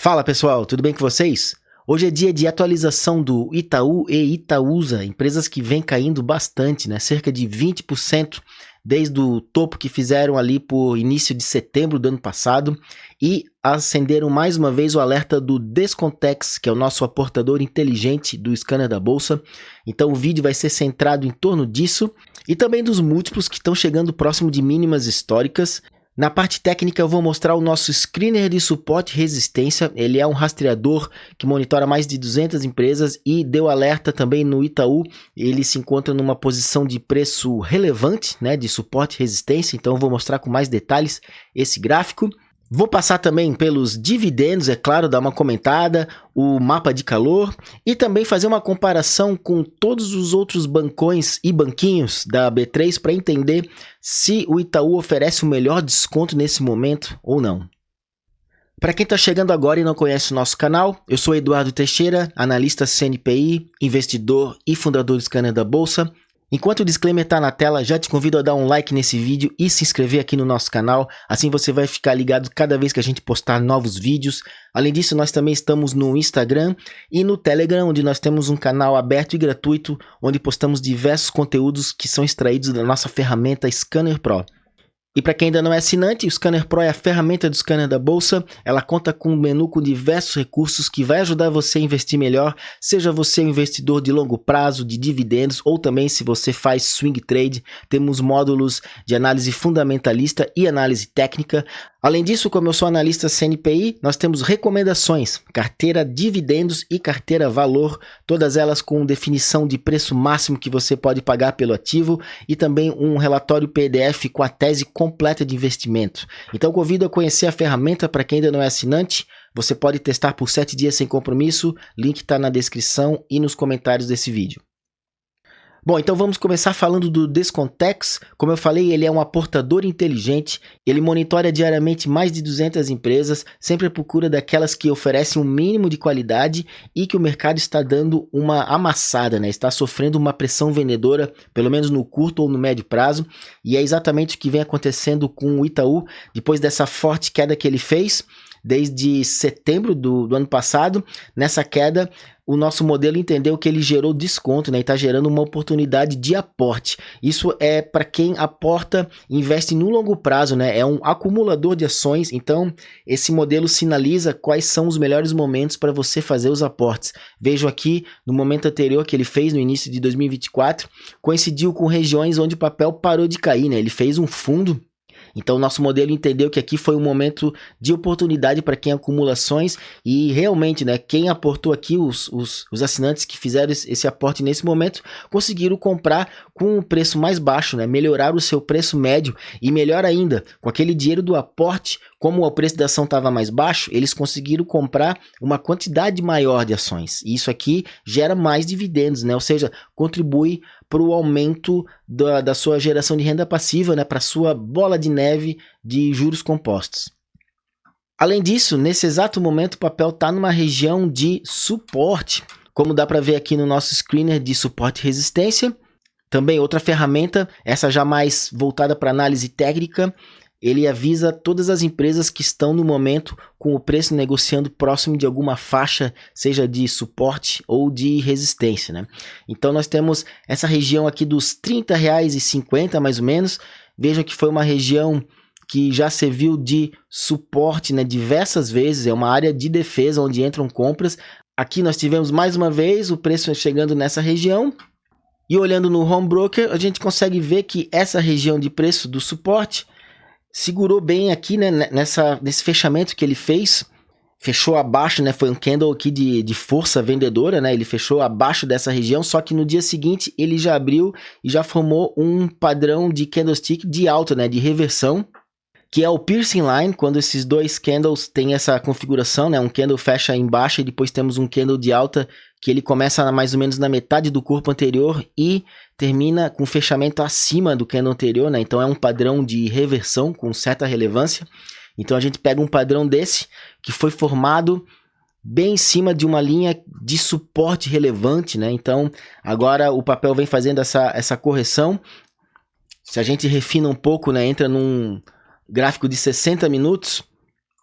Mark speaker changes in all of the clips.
Speaker 1: Fala pessoal, tudo bem com vocês? Hoje é dia de atualização do Itaú e Itaúsa, empresas que vêm caindo bastante, né? Cerca de 20% desde o topo que fizeram ali por início de setembro do ano passado e acenderam mais uma vez o alerta do Descontex, que é o nosso aportador inteligente do scanner da bolsa. Então o vídeo vai ser centrado em torno disso e também dos múltiplos que estão chegando próximo de mínimas históricas. Na parte técnica eu vou mostrar o nosso screener de suporte e resistência. Ele é um rastreador que monitora mais de 200 empresas e deu alerta também no Itaú. Ele se encontra numa posição de preço relevante, né, de suporte e resistência, então eu vou mostrar com mais detalhes esse gráfico. Vou passar também pelos dividendos, é claro, dar uma comentada, o mapa de calor e também fazer uma comparação com todos os outros bancões e banquinhos da B3 para entender se o Itaú oferece o melhor desconto nesse momento ou não. Para quem está chegando agora e não conhece o nosso canal, eu sou Eduardo Teixeira, analista CNPI, investidor e fundador do Scanner da Bolsa. Enquanto o disclaimer está na tela, já te convido a dar um like nesse vídeo e se inscrever aqui no nosso canal, assim você vai ficar ligado cada vez que a gente postar novos vídeos. Além disso, nós também estamos no Instagram e no Telegram, onde nós temos um canal aberto e gratuito, onde postamos diversos conteúdos que são extraídos da nossa ferramenta Scanner Pro. E para quem ainda não é assinante, o Scanner Pro é a ferramenta do scanner da bolsa. Ela conta com um menu com diversos recursos que vai ajudar você a investir melhor, seja você um investidor de longo prazo, de dividendos, ou também se você faz swing trade. Temos módulos de análise fundamentalista e análise técnica. Além disso, como eu sou analista CNPI, nós temos recomendações, carteira dividendos e carteira valor, todas elas com definição de preço máximo que você pode pagar pelo ativo e também um relatório PDF com a tese completa de investimento. Então convido a conhecer a ferramenta para quem ainda não é assinante. Você pode testar por 7 dias sem compromisso, link está na descrição e nos comentários desse vídeo. Bom, então vamos começar falando do Descontex. Como eu falei, ele é um aportador inteligente, ele monitora diariamente mais de 200 empresas, sempre à procura daquelas que oferecem um mínimo de qualidade e que o mercado está dando uma amassada, né? Está sofrendo uma pressão vendedora, pelo menos no curto ou no médio prazo, e é exatamente o que vem acontecendo com o Itaú, depois dessa forte queda que ele fez, desde setembro do ano passado. Nessa queda, o nosso modelo entendeu que ele gerou desconto, né? E está gerando uma oportunidade de aporte. Isso é para quem aporta, investe no longo prazo, né? É um acumulador de ações, então esse modelo sinaliza quais são os melhores momentos para você fazer os aportes. Vejo aqui no momento anterior que ele fez, no início de 2024, coincidiu com regiões onde o papel parou de cair, né? Ele fez um fundo. Então o nosso modelo entendeu que aqui foi um momento de oportunidade para quem acumula ações e realmente, né, quem aportou aqui, os assinantes que fizeram esse aporte nesse momento, conseguiram comprar com um preço mais baixo, né, melhorar o seu preço médio e melhor ainda, com aquele dinheiro do aporte, como o preço da ação estava mais baixo, eles conseguiram comprar uma quantidade maior de ações. E isso aqui gera mais dividendos, né, ou seja, contribui para o aumento da sua geração de renda passiva, né, para a sua bola de neve de juros compostos. Além disso, nesse exato momento o papel está numa região de suporte, como dá para ver aqui no nosso screener de suporte e resistência. Também outra ferramenta, essa já mais voltada para análise técnica, ele avisa todas as empresas que estão no momento com o preço negociando próximo de alguma faixa, seja de suporte ou de resistência, né? Então nós temos essa região aqui dos R$ 30,50 mais ou menos. Vejam que foi uma região que já serviu de suporte, né, diversas vezes, é uma área de defesa onde entram compras. Aqui nós tivemos mais uma vez o preço chegando nessa região. E olhando no Home Broker, a gente consegue ver que essa região de preço do suporte segurou bem aqui, né, nesse fechamento que ele fez, fechou abaixo, né, foi um candle aqui de força vendedora, né, ele fechou abaixo dessa região, só que no dia seguinte ele já abriu e já formou um padrão de candlestick de alta, né, de reversão, que é o piercing line, quando esses dois candles têm essa configuração, né, um candle fecha embaixo e depois temos um candle de alta que ele começa mais ou menos na metade do corpo anterior e termina com fechamento acima do candle anterior, né? Então é um padrão de reversão com certa relevância. Então a gente pega um padrão desse que foi formado bem em cima de uma linha de suporte relevante, né? Então agora o papel vem fazendo essa correção. Se a gente refina um pouco, né, entra num gráfico de 60 minutos,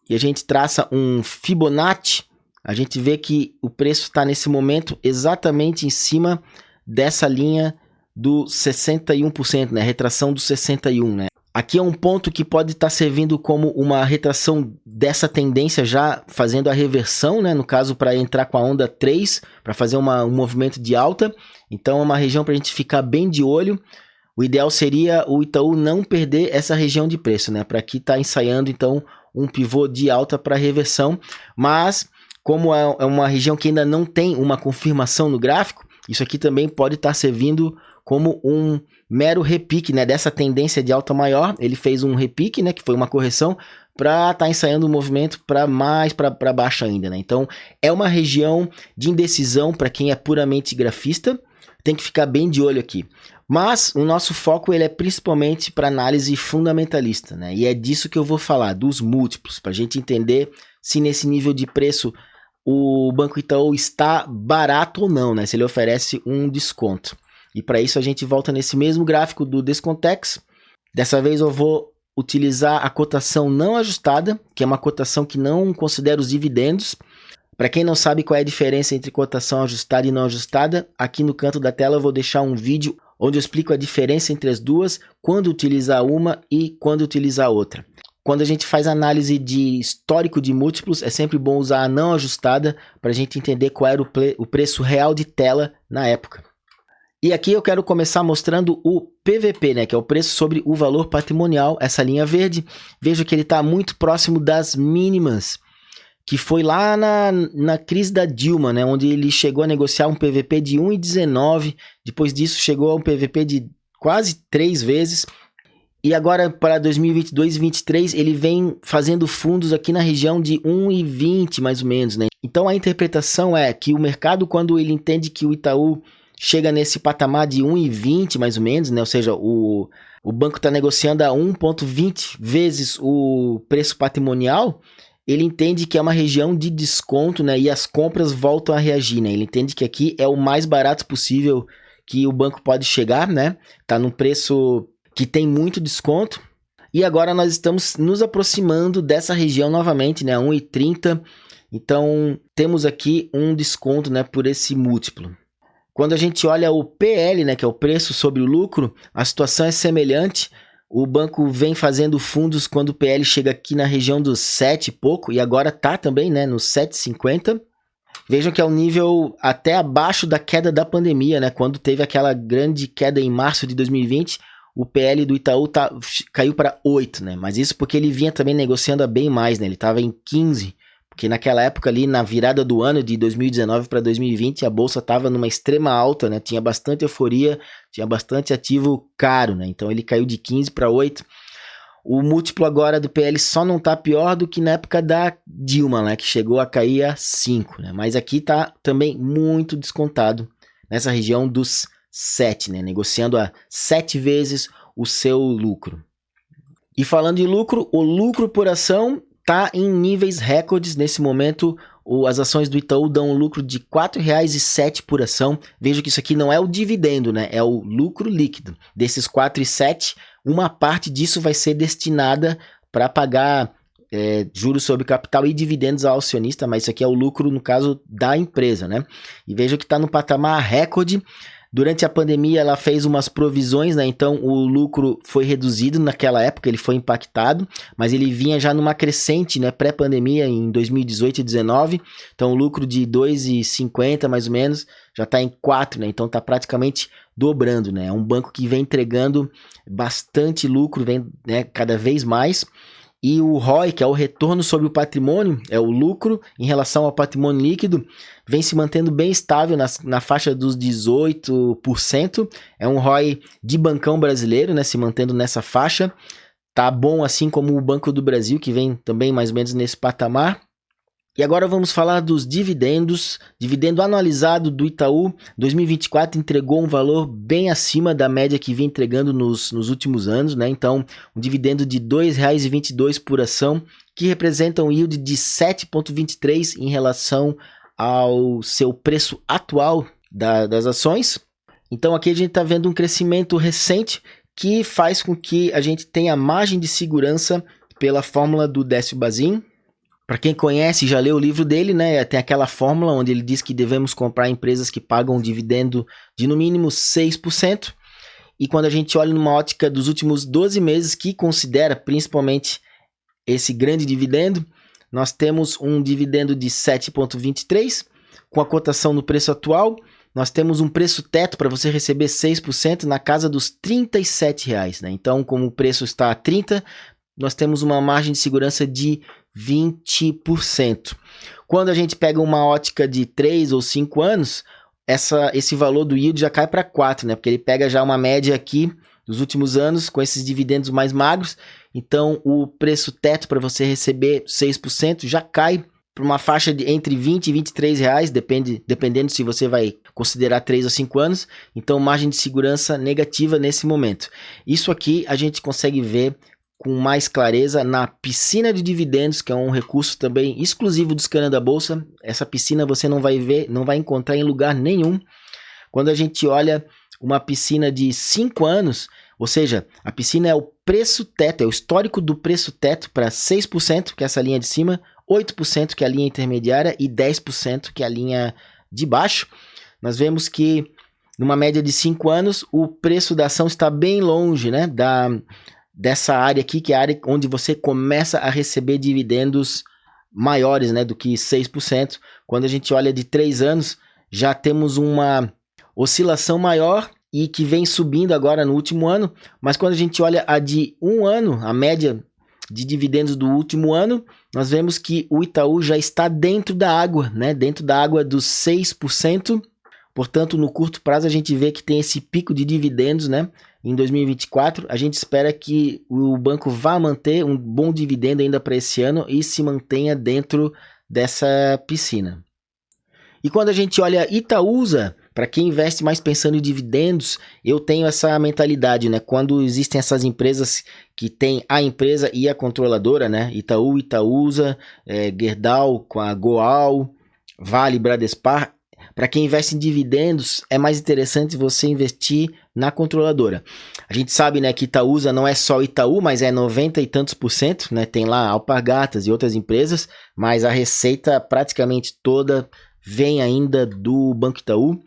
Speaker 1: e a gente traça um Fibonacci, a gente vê que o preço está nesse momento exatamente em cima dessa linha do 61%, né? Retração do 61%, né? Aqui é um ponto que pode estar servindo como uma retração dessa tendência, já fazendo a reversão, né? No caso, para entrar com a onda 3, para fazer um movimento de alta. Então, é uma região para a gente ficar bem de olho. O ideal seria o Itaú não perder essa região de preço, né? Para aqui estar ensaiando, então, um pivô de alta para reversão. Mas, como é uma região que ainda não tem uma confirmação no gráfico, isso aqui também pode estar servindo como um mero repique, né, dessa tendência de alta maior. Ele fez um repique, né, que foi uma correção, para estar ensaiando um movimento para mais para baixo ainda, né? Então é uma região de indecisão para quem é puramente grafista, tem que ficar bem de olho aqui. Mas o nosso foco ele é principalmente para análise fundamentalista, né? E é disso que eu vou falar, dos múltiplos, para a gente entender se nesse nível de preço o Banco Itaú está barato ou não, né? Se ele oferece um desconto. E para isso a gente volta nesse mesmo gráfico do Descontex. Dessa vez eu vou utilizar a cotação não ajustada, que é uma cotação que não considera os dividendos. Para quem não sabe qual é a diferença entre cotação ajustada e não ajustada, aqui no canto da tela eu vou deixar um vídeo onde eu explico a diferença entre as duas, quando utilizar uma e quando utilizar outra. Quando a gente faz análise de histórico de múltiplos, é sempre bom usar a não ajustada para a gente entender qual era o preço real de tela na época. E aqui eu quero começar mostrando o PVP, né, que é o preço sobre o valor patrimonial, essa linha verde. Vejo que ele está muito próximo das mínimas, que foi lá na crise da Dilma, né, onde ele chegou a negociar um PVP de 1,19, depois disso chegou a um PVP de quase 3 vezes. E agora para 2022 e 2023 ele vem fazendo fundos aqui na região de 1,20 mais ou menos, né? Então a interpretação é que o mercado, quando ele entende que o Itaú chega nesse patamar de 1,20 mais ou menos, né? Ou seja, o banco está negociando a 1,20 vezes o preço patrimonial, ele entende que é uma região de desconto, né? E as compras voltam a reagir, né? Ele entende que aqui é o mais barato possível que o banco pode chegar, né? Tá num preço que tem muito desconto. E agora nós estamos nos aproximando dessa região novamente, né? 1,30. Então temos aqui um desconto, né? Por esse múltiplo. Quando a gente olha o PL, né, que é o preço sobre o lucro, a situação é semelhante. O banco vem fazendo fundos quando o PL chega aqui na região dos 7 e pouco, e agora está também, né, nos 7,50. Vejam que é um nível até abaixo da queda da pandemia, né, quando teve aquela grande queda em março de 2020, o PL do Itaú caiu para 8, né, mas isso porque ele vinha também negociando a bem mais, né, ele estava em 15. Porque naquela época ali, na virada do ano de 2019 para 2020, a bolsa estava numa extrema alta, né? Tinha bastante euforia, tinha bastante ativo caro, né? Então ele caiu de 15 para 8. O múltiplo agora do PL só não está pior do que na época da Dilma, né? Que chegou a cair a 5, né? Mas aqui está também muito descontado, nessa região dos 7, né? Negociando a 7 vezes o seu lucro. E falando em lucro, o lucro por ação está em níveis recordes nesse momento. As ações do Itaú dão um lucro de R$ 4,07 por ação. Veja que isso aqui não é o dividendo, né? É o lucro líquido. Desses 4,07, uma parte disso vai ser destinada para pagar juros sobre capital e dividendos ao acionista, mas isso aqui é o lucro, no caso, da empresa, né? E veja que está no patamar recorde. Durante a pandemia, ela fez umas provisões, né? Então o lucro foi reduzido naquela época, ele foi impactado, mas ele vinha já numa crescente, né? Pré-pandemia em 2018 e 2019. Então o lucro de 2,50 mais ou menos já está em 4, né? Então está praticamente dobrando, né? É um banco que vem entregando bastante lucro, vem, né, cada vez mais. E o ROI, que é o retorno sobre o patrimônio, é o lucro em relação ao patrimônio líquido, vem se mantendo bem estável na faixa dos 18%. É um ROI de bancão brasileiro, né, se mantendo nessa faixa. Tá bom, assim como o Banco do Brasil, que vem também mais ou menos nesse patamar. E agora vamos falar dos dividendos. Dividendo anualizado do Itaú 2024 entregou um valor bem acima da média que vinha entregando nos últimos anos, né? Então, um dividendo de R$ 2,22 por ação, que representa um yield de 7,23 em relação ao seu preço atual das ações. Então, aqui a gente está vendo um crescimento recente que faz com que a gente tenha margem de segurança pela fórmula do Décio Bazin. Para quem conhece, já leu o livro dele, né? Tem aquela fórmula onde ele diz que devemos comprar empresas que pagam um dividendo de no mínimo 6%. E quando a gente olha numa ótica dos últimos 12 meses, que considera principalmente esse grande dividendo, nós temos um dividendo de 7,23, com a cotação no preço atual, nós temos um preço teto para você receber 6% na casa dos R$ 37,00, né? Então, como o preço está a 30, nós temos uma margem de segurança de 20%. Quando a gente pega uma ótica de 3 ou 5 anos, esse valor do yield já cai para 4, né? Porque ele pega já uma média aqui dos últimos anos com esses dividendos mais magros. Então, o preço teto para você receber 6% já cai para uma faixa de entre 20 e 23 reais, dependendo se você vai considerar 3 ou 5 anos. Então, margem de segurança negativa nesse momento. Isso aqui a gente consegue ver com mais clareza na piscina de dividendos, que é um recurso também exclusivo do Scanner da Bolsa. Essa piscina você não vai ver, não vai encontrar em lugar nenhum. Quando a gente olha uma piscina de 5 anos, ou seja, a piscina é o preço teto, é o histórico do preço teto para 6%, que é essa linha de cima, 8%, que é a linha intermediária, e 10%, que é a linha de baixo. Nós vemos que, numa média de 5 anos, o preço da ação está bem longe, né, dessa área aqui, que é a área onde você começa a receber dividendos maiores, né, do que 6%. Quando a gente olha de 3 anos, já temos uma oscilação maior e que vem subindo agora no último ano, mas quando a gente olha a de 1 ano, a média de dividendos do último ano, nós vemos que o Itaú já está dentro da água, né, dentro da água dos 6%. Portanto, no curto prazo a gente vê que tem esse pico de dividendos, né? Em 2024, a gente espera que o banco vá manter um bom dividendo ainda para esse ano e se mantenha dentro dessa piscina. E quando a gente olha Itaúsa, para quem investe mais pensando em dividendos, eu tenho essa mentalidade, né? Quando existem essas empresas que tem a empresa e a controladora, né? Itaú, Itaúsa, Gerdau com a Goal, Vale, Bradespar. Para quem investe em dividendos, é mais interessante você investir na controladora. A gente sabe, né, que Itaúsa não é só Itaú, mas é 90 e tantos %, né? Tem lá Alpargatas e outras empresas, mas a receita praticamente toda vem ainda do Banco Itaú.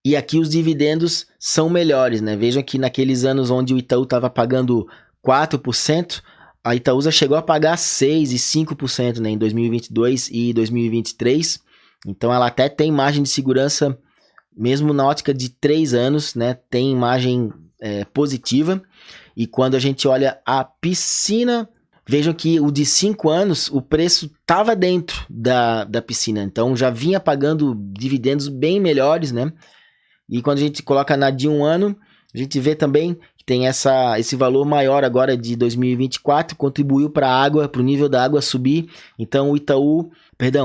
Speaker 1: E aqui os dividendos são melhores, né? Vejam que naqueles anos onde o Itaú estava pagando 4%, a Itaúsa chegou a pagar 6% e 5%, né, em 2022 e 2023. Então ela até tem margem de segurança, mesmo na ótica de 3 anos, né? Tem margem positiva. E quando a gente olha a piscina, vejam que o de 5 anos, o preço estava dentro da piscina. Então já vinha pagando dividendos bem melhores, né? E quando a gente coloca na de 1 ano, a gente vê também que tem esse valor maior agora de 2024, contribuiu para a água, para o nível da água subir. Então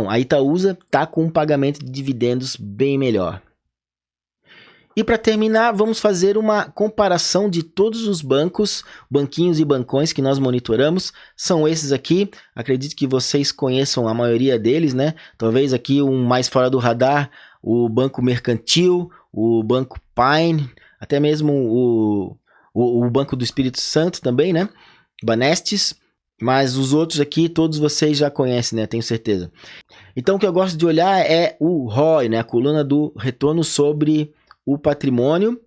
Speaker 1: a Itaúsa está com um pagamento de dividendos bem melhor. E para terminar, vamos fazer uma comparação de todos os banquinhos e bancões que nós monitoramos. São esses aqui, acredito que vocês conheçam a maioria deles, né? Talvez aqui um mais fora do radar, o Banco Mercantil, o Banco Pine, até mesmo o Banco do Espírito Santo também, né? Banestes. Mas os outros aqui, todos vocês já conhecem, né? Tenho certeza. Então, o que eu gosto de olhar é o ROI, né? A coluna do retorno sobre o patrimônio.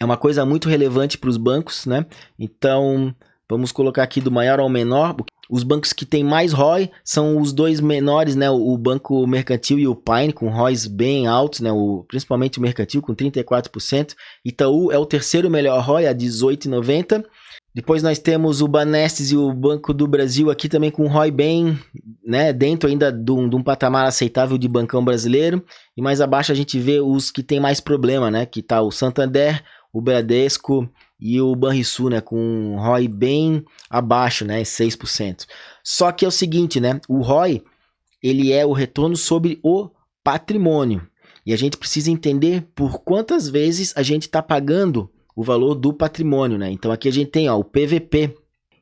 Speaker 1: É uma coisa muito relevante para os bancos, né? Então, vamos colocar aqui do maior ao menor. Os bancos que têm mais ROI são os dois menores, né? O Banco Mercantil e o Pine, com ROIs bem altos, né? Principalmente o Mercantil, com 34%. Itaú é o terceiro melhor ROI, a 18,90%. Depois nós temos o Banestes e o Banco do Brasil aqui também com ROI bem, né, dentro ainda de um patamar aceitável de bancão brasileiro. E mais abaixo a gente vê os que tem mais problema, né, que tá o Santander, o Bradesco e o Banrisul, né, com um ROI bem abaixo, né, 6%. Só que é o seguinte, né, o ROI, ele é o retorno sobre o patrimônio. E a gente precisa entender por quantas vezes a gente está pagando o valor do patrimônio, né? Então aqui a gente tem, ó, o PVP.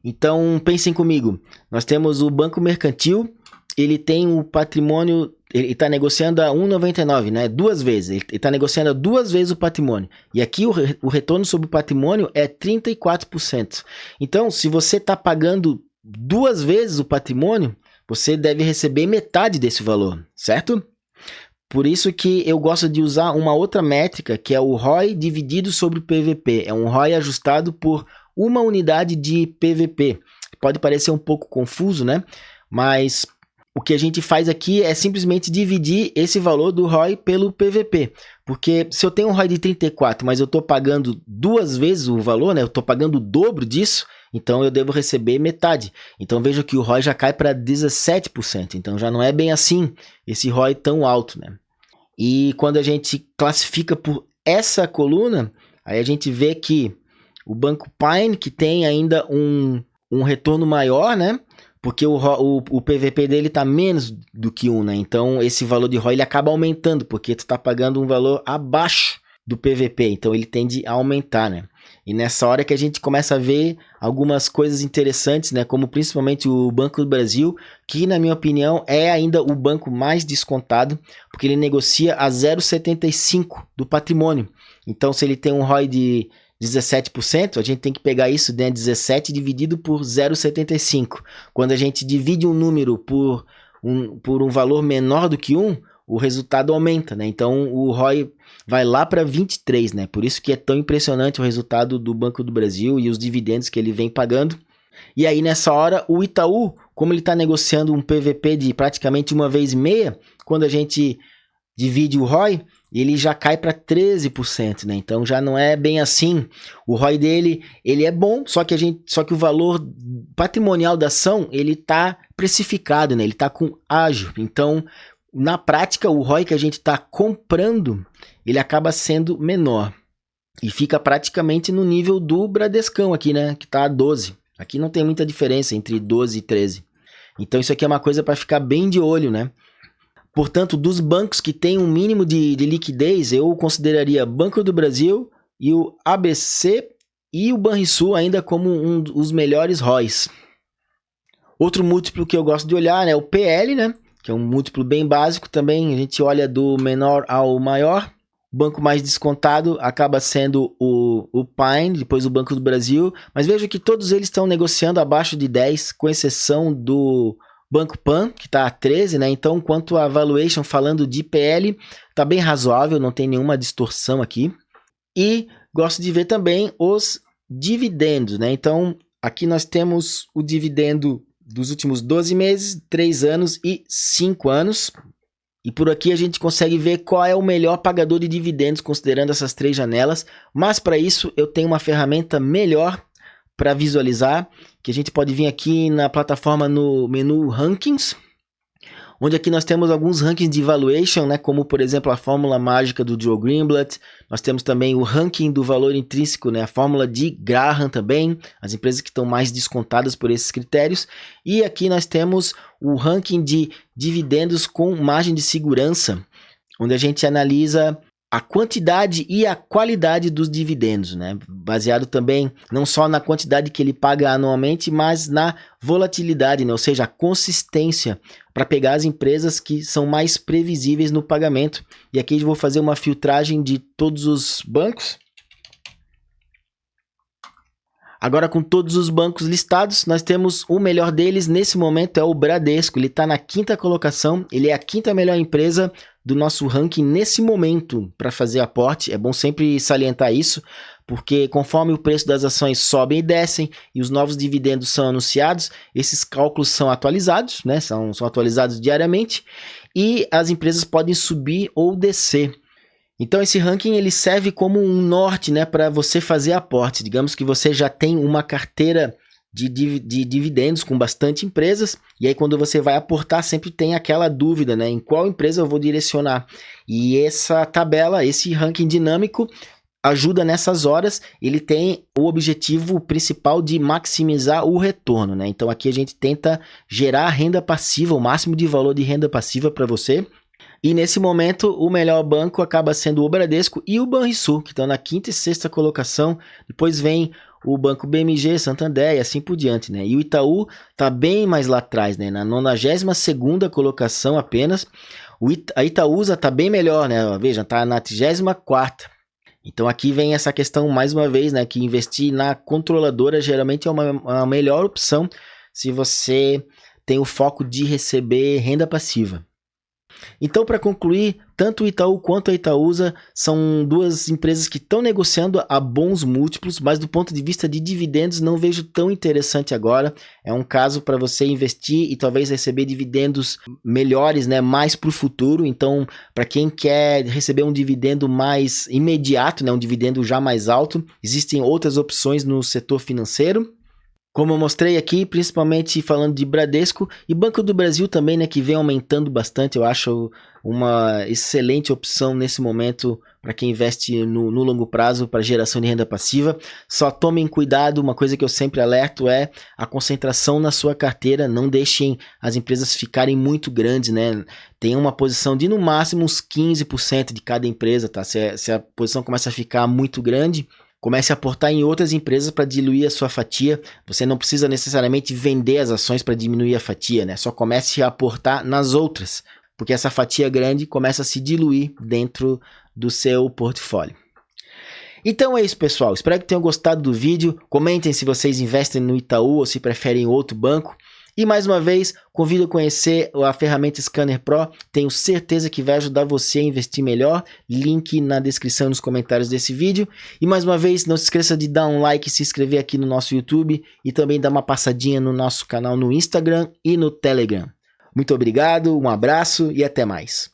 Speaker 1: Então pensem comigo, nós temos o Banco Mercantil, ele tem o patrimônio, ele está negociando a 1,99, né? 2 vezes, ele está negociando a 2 vezes o patrimônio. E aqui o retorno sobre o patrimônio é 34%. Então, se você está pagando 2 vezes o patrimônio, você deve receber metade desse valor, certo? Por isso que eu gosto de usar uma outra métrica, que é o ROI dividido sobre o PVP. É um ROI ajustado por uma unidade de PVP. Pode parecer um pouco confuso, né? Mas o que a gente faz aqui é simplesmente dividir esse valor do ROI pelo PVP. Porque se eu tenho um ROI de 34, mas eu estou pagando 2 vezes o valor, né? Eu estou pagando o dobro disso, então eu devo receber metade. Então veja que o ROI já cai para 17%. Então já não é bem assim esse ROI tão alto, né? E quando a gente classifica por essa coluna, aí a gente vê que o Banco Pine, que tem ainda um retorno maior, né? Porque o PVP dele está menos do que 1, né? Então esse valor de ROI ele acaba aumentando, porque tu está pagando um valor abaixo do PVP, então ele tende a aumentar, né? E nessa hora que a gente começa a ver algumas coisas interessantes, né? Como principalmente o Banco do Brasil, que na minha opinião é ainda o banco mais descontado, porque ele negocia a 0,75 do patrimônio. Então se ele tem um ROI de 17%, a gente tem que pegar isso, né, 17 dividido por 0,75. Quando a gente divide um número por um valor menor do que 1, o resultado aumenta, né? Então o ROI vai lá para 23, né? Por isso que é tão impressionante o resultado do Banco do Brasil e os dividendos que ele vem pagando. E aí nessa hora o Itaú, como ele está negociando um PVP de praticamente 1,5 vezes, quando a gente divide o ROI, ele já cai para 13%, né? Então já não é bem assim. O ROI dele, ele é bom, só que o valor patrimonial da ação, ele tá precificado, né? Ele tá com ágio. Então, na prática, o ROI que a gente está comprando, ele acaba sendo menor. E fica praticamente no nível do Bradescão aqui, né? Que tá a 12. Aqui não tem muita diferença entre 12 e 13. Então isso aqui é uma coisa para ficar bem de olho, né? Portanto, dos bancos que têm um mínimo de liquidez, eu consideraria Banco do Brasil e o ABC e o Banrisul ainda como os melhores ROIs. Outro múltiplo que eu gosto de olhar é o PL, né? Que é um múltiplo bem básico também. A gente olha do menor ao maior. O banco mais descontado acaba sendo o Pine, depois o Banco do Brasil. Mas veja que todos eles estão negociando abaixo de 10, com exceção do Banco Pan, que está a 13, né? Então, quanto a valuation, falando de PL, está bem razoável, não tem nenhuma distorção aqui. E gosto de ver também os dividendos, né? Então, aqui nós temos o dividendo dos últimos 12 meses, 3 anos e 5 anos. E por aqui a gente consegue ver qual é o melhor pagador de dividendos, considerando essas 3 janelas. Mas para isso, eu tenho uma ferramenta melhor para visualizar, que a gente pode vir aqui na plataforma no menu Rankings, onde aqui nós temos alguns rankings de valuation, né, como por exemplo a fórmula mágica do Joe Greenblatt. Nós temos também o ranking do valor intrínseco, né, a fórmula de Graham também, as empresas que estão mais descontadas por esses critérios. E aqui nós temos o ranking de dividendos com margem de segurança, onde a gente analisa a quantidade e a qualidade dos dividendos, né? Baseado também não só na quantidade que ele paga anualmente, mas na volatilidade, né? Ou seja, a consistência para pegar as empresas que são mais previsíveis no pagamento. E aqui eu vou fazer uma filtragem de todos os bancos. Agora, com todos os bancos listados, nós temos o melhor deles nesse momento é o Bradesco. Ele está na 5ª colocação, ele é a 5ª melhor empresa do nosso ranking nesse momento para fazer aporte. É bom sempre salientar isso, porque conforme o preço das ações sobem e descem e os novos dividendos são anunciados, esses cálculos são atualizados, né? São atualizados diariamente e as empresas podem subir ou descer. Então esse ranking ele serve como um norte, né, para você fazer aporte. Digamos que você já tem uma carteira de dividendos com bastante empresas, e aí quando você vai aportar sempre tem aquela dúvida, né, em qual empresa eu vou direcionar. E essa tabela, esse ranking dinâmico ajuda nessas horas. Ele tem o objetivo principal de maximizar o retorno, né? Então aqui a gente tenta gerar renda passiva, o máximo de valor de renda passiva para você. E nesse momento, o melhor banco acaba sendo o Bradesco e o Banrisul, que estão na 5ª e 6ª colocação. Depois vem o Banco BMG, Santander e assim por diante, né? E o Itaú está bem mais lá atrás, né? Na 92ª colocação apenas. A Itaúsa está bem melhor, né? Veja, está na 34ª. Então aqui vem essa questão, mais uma vez, né? Que investir na controladora geralmente é uma melhor opção se você tem o foco de receber renda passiva. Então, para concluir, tanto o Itaú quanto a Itaúsa são duas empresas que estão negociando a bons múltiplos, mas do ponto de vista de dividendos não vejo tão interessante agora. É um caso para você investir e talvez receber dividendos melhores, né, mais para o futuro. Então, para quem quer receber um dividendo mais imediato, né, um dividendo já mais alto, existem outras opções no setor financeiro. Como eu mostrei aqui, principalmente falando de Bradesco e Banco do Brasil também, né, que vem aumentando bastante. Eu acho uma excelente opção nesse momento para quem investe no longo prazo para geração de renda passiva. Só tomem cuidado, uma coisa que eu sempre alerto é a concentração na sua carteira. Não deixem as empresas ficarem muito grandes, né? Tem uma posição de no máximo uns 15% de cada empresa, tá? Se a posição começa a ficar muito grande, comece a aportar em outras empresas para diluir a sua fatia. Você não precisa necessariamente vender as ações para diminuir a fatia, né? Só comece a aportar nas outras, porque essa fatia grande começa a se diluir dentro do seu portfólio. Então é isso, pessoal. Espero que tenham gostado do vídeo. Comentem se vocês investem no Itaú ou se preferem outro banco. E mais uma vez, convido a conhecer a ferramenta Scanner Pro, tenho certeza que vai ajudar você a investir melhor, link na descrição e nos comentários desse vídeo. E mais uma vez, não se esqueça de dar um like e se inscrever aqui no nosso YouTube e também dar uma passadinha no nosso canal no Instagram e no Telegram. Muito obrigado, um abraço e até mais.